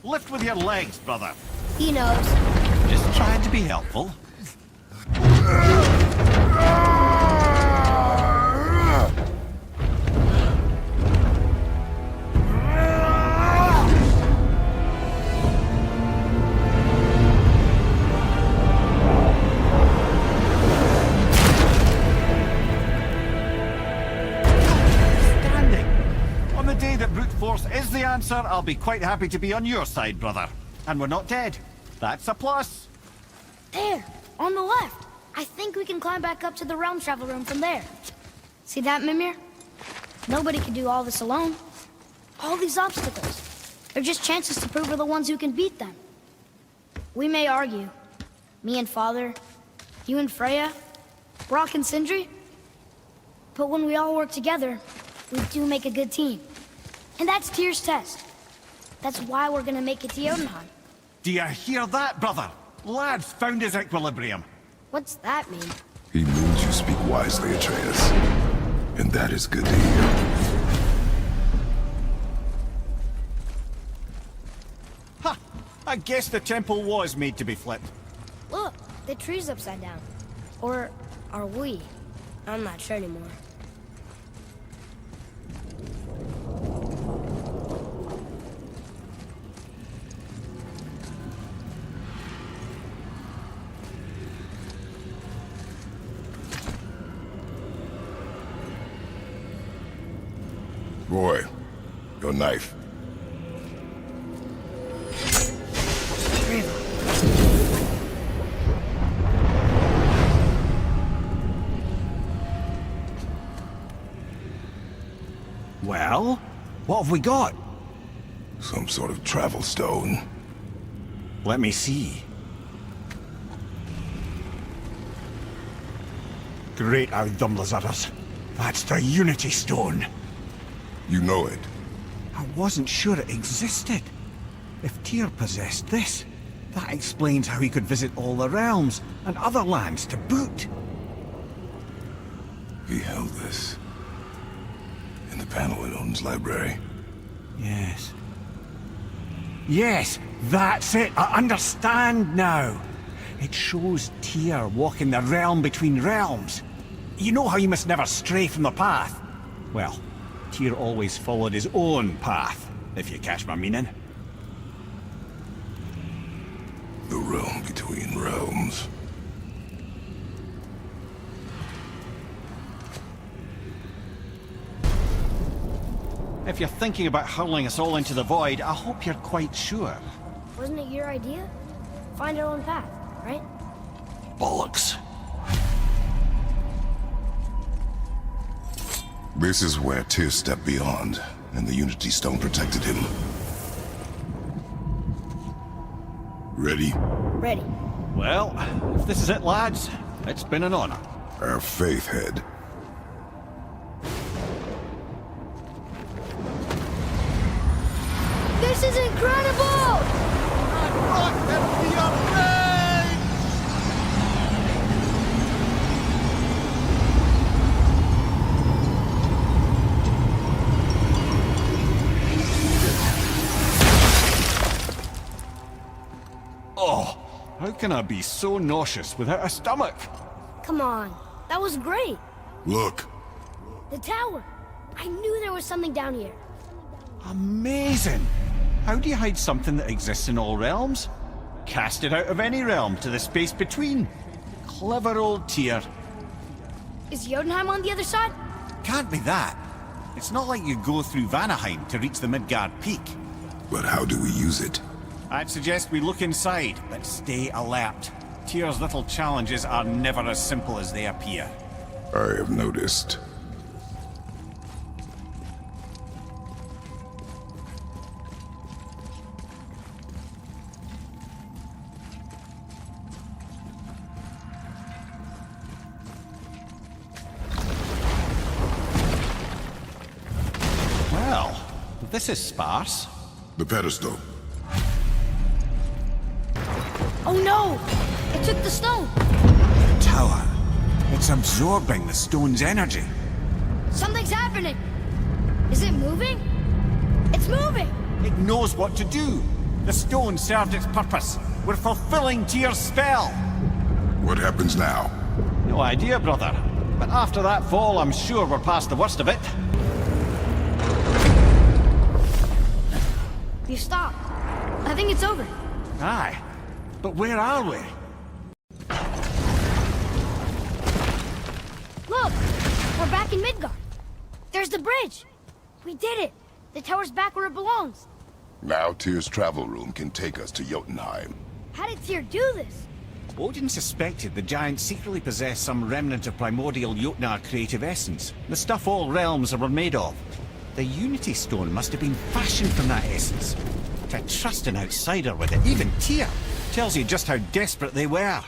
Lift with your legs, brother. He knows. Just trying to be helpful. Is the answer, I'll be quite happy to be on your side, brother. And we're not dead. That's a plus. There, on the left. I think we can climb back up to the realm travel room from there. See that, Mimir? Nobody can do all this alone. All these obstacles. They're just chances to prove we're the ones who can beat them. We may argue. Me and Father, you and Freya, Brock and Sindri. But when we all work together, we do make a good team. And that's Tyr's test. That's why we're gonna make it to Jotunheim. Do you hear that, brother? Lad's found his equilibrium. What's that mean? He means you speak wisely, Atreus. And that is good to hear. Ha! I guess the temple was made to be flipped. Look, the tree's upside down. Or are we? I'm not sure anymore. Boy, your knife. Well, what have we got? Some sort of travel stone. Let me see. Great Outdumblers. That's the Unity Stone. You know it. I wasn't sure it existed. If Tyr possessed this, that explains how he could visit all the realms and other lands to boot. He held this in the panel in Odin's library. Yes. Yes, that's it. I understand now. It shows Tyr walking the realm between realms. You know how you must never stray from the path? Well, Tyr always followed his own path, if you catch my meaning. The realm between realms. If you're thinking about hurling us all into the void, I hope you're quite sure. Wasn't it your idea? Find our own path, right? Bollocks. This is where Tyr stepped beyond, and the Unity Stone protected him. Ready? Ready. Well, if this is it, lads, it's been an honor. Our faith head. This is incredible! Oh, how can I be so nauseous without a stomach? Come on, that was great. Look. The tower. I knew there was something down here. Amazing! How do you hide something that exists in all realms? Cast it out of any realm to the space between. Clever old Tyr. Is Jotunheim on the other side? Can't be that. It's not like you go through Vanaheim to reach the Midgard Peak. But how do we use it? I'd suggest we look inside, but stay alert. Tyr's little challenges are never as simple as they appear. I have noticed. Well, this is sparse. The pedestal. Oh no! It took the stone! The tower. It's absorbing the stone's energy. Something's happening! Is it moving? It's moving! It knows what to do. The stone served its purpose. We're fulfilling Tyr's spell. What happens now? No idea, brother. But after that fall, I'm sure we're past the worst of it. You stopped. I think it's over. Aye. But where are we? Look! We're back in Midgard. There's the bridge. We did it. The tower's back where it belongs. Now Tyr's travel room can take us to Jotunheim. How did Tyr do this? Odin suspected the giants secretly possessed some remnant of primordial Jotnar creative essence, the stuff all realms were made of. The Unity Stone must have been fashioned from that essence. To trust an outsider with it, even Tyr, tells you just how desperate they were.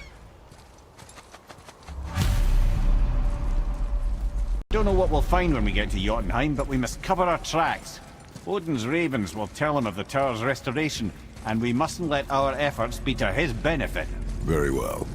Don't know what we'll find when we get to Jotunheim, but we must cover our tracks. Odin's ravens will tell him of the tower's restoration, and we mustn't let our efforts be to his benefit. Very well.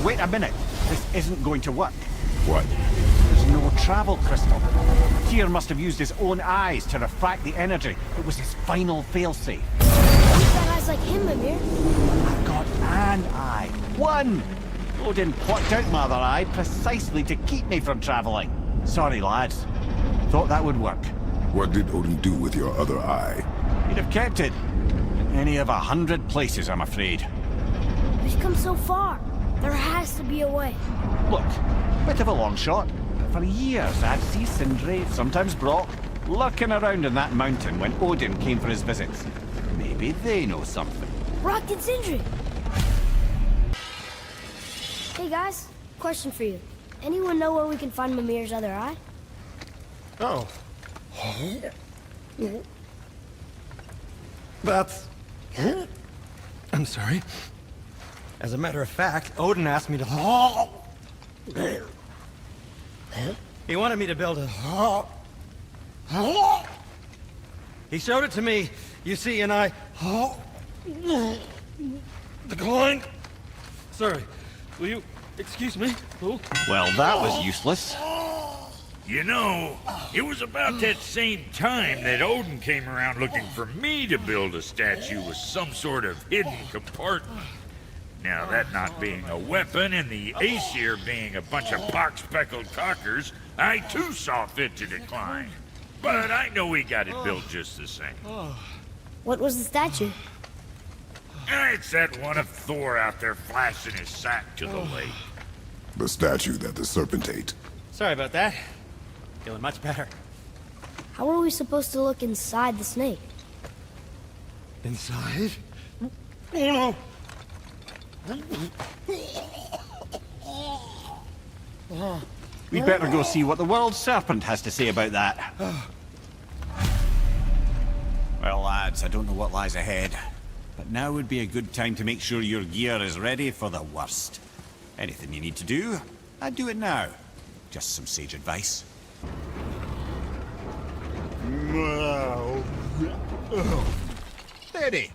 Wait a minute. This isn't going to work. What? There's no travel crystal. Tyr must have used his own eyes to refract the energy. It was his final failsafe. He's got eyes like him, Mimir. I've got an eye. One! Odin plucked out my other eye precisely to keep me from travelling. Sorry, lads. Thought that would work. What did Odin do with your other eye? He'd have kept it. In any of 100 places, I'm afraid. We've come so far. There has to be a way. Look, bit of a long shot. For years, I'd see Sindri, sometimes Brock, lurking around in that mountain when Odin came for his visits. Maybe they know something. Brock and Sindri. Hey guys, question for you. Anyone know where we can find Mimir's other eye? Oh. That's... I'm sorry. As a matter of fact, Odin asked me to... He wanted me to build a... He showed it to me, you see, and I... Declined. Sorry, will you excuse me? Oh. Well, that was useless. You know, it was about that same time that Odin came around looking for me to build a statue with some sort of hidden compartment. Now, that not being a weapon and the Aesir being a bunch of pock-speckled cockers, I too saw fit to decline. But I know we got it built just the same. What was the statue? It's that one of Thor out there flashing his sack to the lake. The statue that the serpent ate. Sorry about that. Feeling much better. How are we supposed to look inside the snake? Inside? Oh no! We'd better go see what the world serpent has to say about that. Well, lads, I don't know what lies ahead, but now would be a good time to make sure your gear is ready for the worst. Anything you need to do, I'd do it now. Just some sage advice. Steady.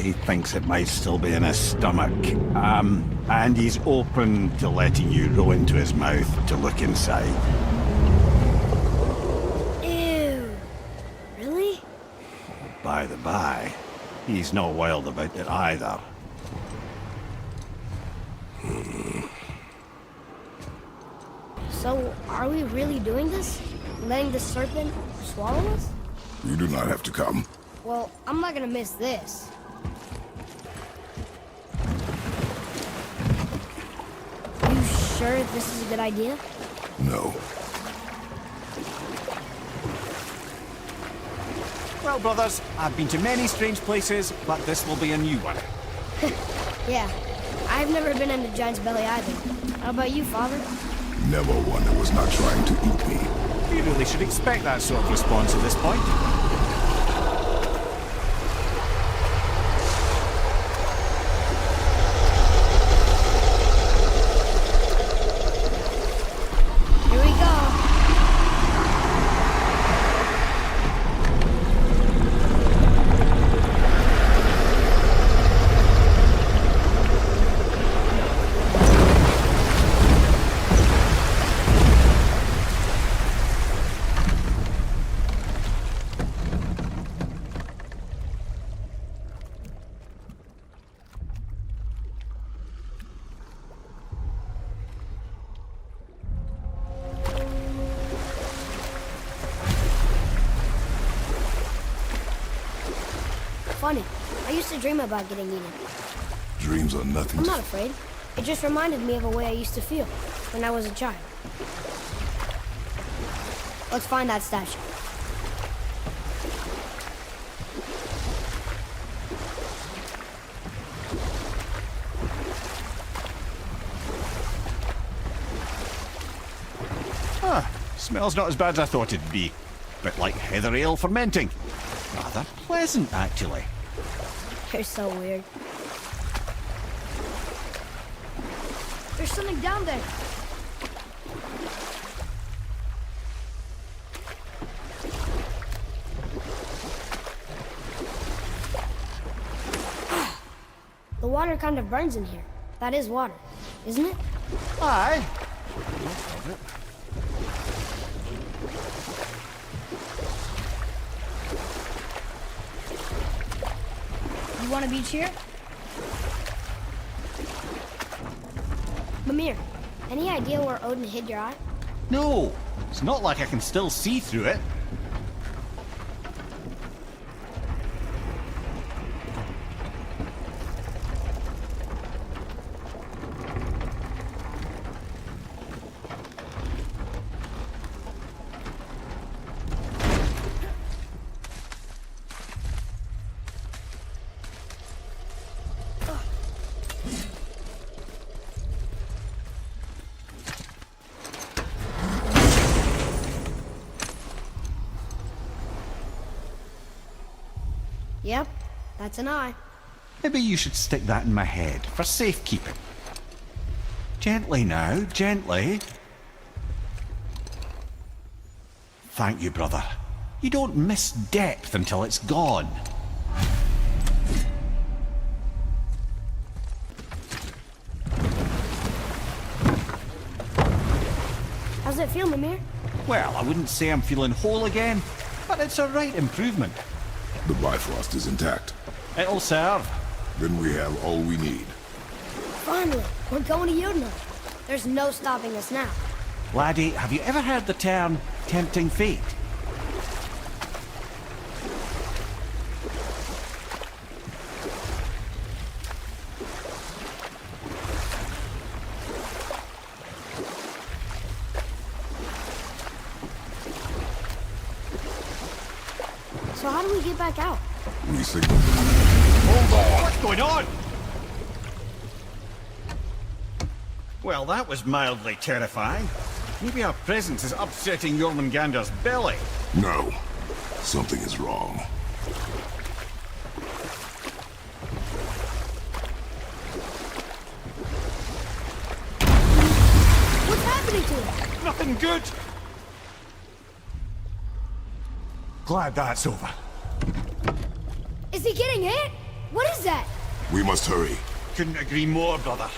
He thinks it might still be in his stomach. And he's open to letting you roll into his mouth to look inside. Ew. by the by, he's not wild about it either. So, are we really doing this? Letting the serpent swallow us? You do not have to come. Well, I'm not gonna miss this. You sure this is a good idea? No. Well, brothers, I've been to many strange places, but this will be a new one. Yeah, I've never been in a giant's belly either. How about you, Father? Never one that was not trying to eat me. You really should expect that sort of response at this point. Here we go. Funny. I used to dream about getting eaten. Dreams are nothing I'm to... not afraid. It just reminded me of a way I used to feel when I was a child. Let's find that statue. Smells not as bad as I thought it'd be. Bit like heather ale fermenting. Rather pleasant, actually. You're so weird. There's something down there. The water kind of burns in here. That is water, isn't it? Aye. You want a beach here? Mimir, any idea where Odin hid your eye? No, it's not like I can still see through it. Yep, that's an eye. Maybe you should stick that in my head for safekeeping. Gently now, gently. Thank you, brother. You don't miss depth until it's gone. How's it feel, Mimir? Well, I wouldn't say I'm feeling whole again, but it's a right improvement. The Bifrost is intact. It'll serve. Then we have all we need. Finally, we're going to Yudna. There's no stopping us now. Laddie, have you ever heard the term tempting fate? So how do we get back out? We signal. Hold on! What's going on? Well, that was mildly terrifying. Maybe our presence is upsetting Jormungandr's belly. No. Something is wrong. What's happening to him? Nothing good. Glad that's over. Is he getting hit? What is that? We must hurry. Couldn't agree more, brother.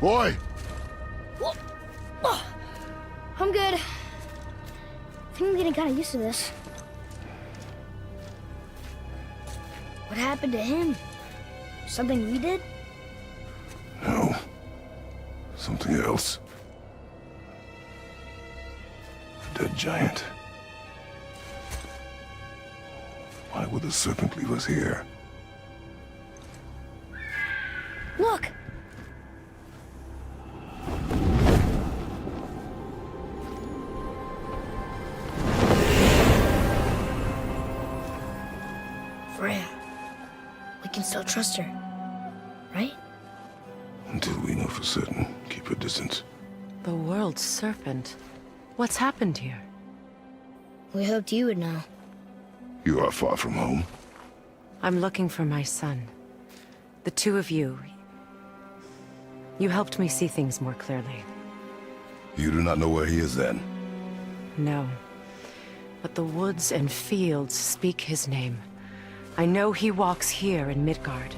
Boy! I'm good. I think I'm getting kind of used to this. What happened to him? Something we did? No. Something else. A dead giant. Why would the serpent leave us here? Look! Freya. We can still trust her, right? Until we know for certain, keep her distance. The world's serpent. What's happened here? We hoped you would know. You are far from home. I'm looking for my son. The two of you. You helped me see things more clearly. You do not know where he is then? No. But the woods and fields speak his name. I know he walks here in Midgard.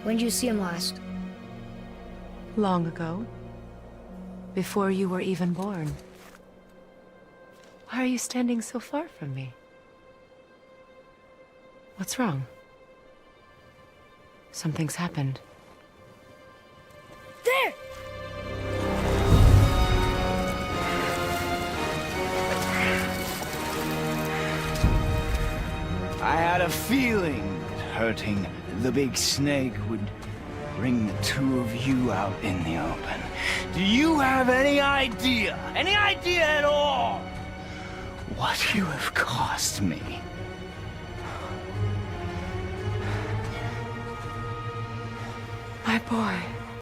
When did you see him last? Long ago. Before you were even born. Why are you standing so far from me? What's wrong? Something's happened. There! I had a feeling that hurting the big snake would bring the two of you out in the open. Do you have any idea at all, what you have cost me? My boy.